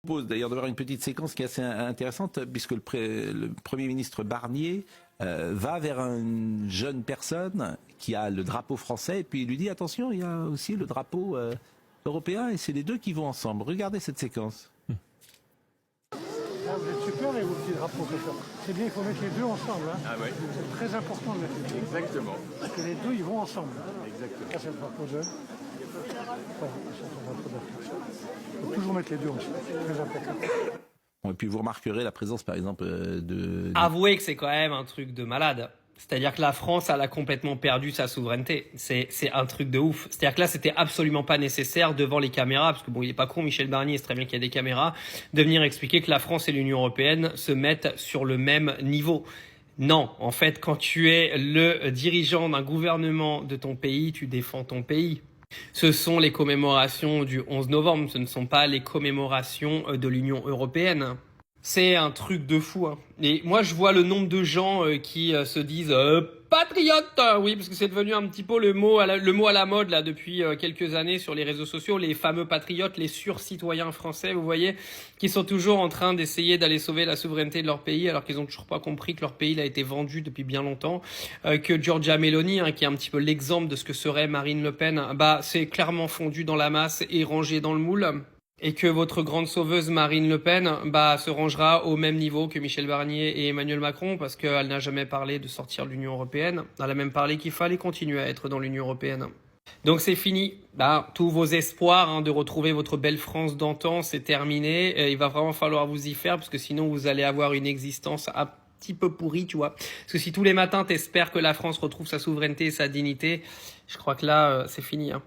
Propose d'ailleurs d'avoir une petite séquence qui est assez intéressante puisque le Premier ministre Barnier va vers une jeune personne qui a le drapeau français et puis il lui dit attention, il y a aussi le drapeau européen et c'est les deux qui vont ensemble. Regardez cette séquence. Là, vous êtes super avec vos petits drapeaux comme ça. C'est bien, il faut mettre les deux ensemble. Hein. Ah ouais. C'est très important de mettre les deux. Exactement. Parce que les deux, ils vont ensemble. Exactement. Ça, c'est le drapeau de... Voilà, ça, c'est le drapeau d'Afrique. Il faut toujours mettre les deux ensemble. C'est très important. Et puis vous remarquerez la présence par exemple Avouez que c'est quand même un truc de malade. C'est-à-dire que la France, elle a complètement perdu sa souveraineté. C'est un truc de ouf. C'est-à-dire que là, c'était absolument pas nécessaire devant les caméras, parce que bon, il est pas con, Michel Barnier, c'est très bien qu'il y a des caméras, de venir expliquer que la France et l'Union européenne se mettent sur le même niveau. Non, en fait, quand tu es le dirigeant d'un gouvernement de ton pays, tu défends ton pays. Ce sont les commémorations du 11 novembre, ce ne sont pas les commémorations de l'Union européenne. C'est un truc de fou. Hein. Et moi, je vois le nombre de gens qui se disent patriotes. Oui, parce que c'est devenu un petit peu le mot à la mode là depuis quelques années sur les réseaux sociaux. Les fameux patriotes, les sur-citoyens français, vous voyez, qui sont toujours en train d'essayer d'aller sauver la souveraineté de leur pays, alors qu'ils ont toujours pas compris que leur pays a été vendu depuis bien longtemps. Que Giorgia Meloni, hein, qui est un petit peu l'exemple de ce que serait Marine Le Pen, bah c'est clairement fondu dans la masse et rangé dans le moule. Et que votre grande sauveuse Marine Le Pen bah, se rangera au même niveau que Michel Barnier et Emmanuel Macron parce qu'elle n'a jamais parlé de sortir de l'Union européenne. Elle a même parlé qu'il fallait continuer à être dans l'Union européenne. Donc c'est fini. Bah, tous vos espoirs hein, de retrouver votre belle France d'antan, c'est terminé. Et il va vraiment falloir vous y faire parce que sinon vous allez avoir une existence un petit peu pourrie, tu vois. Parce que si tous les matins t'espères que la France retrouve sa souveraineté et sa dignité, je crois que là c'est fini. Hein.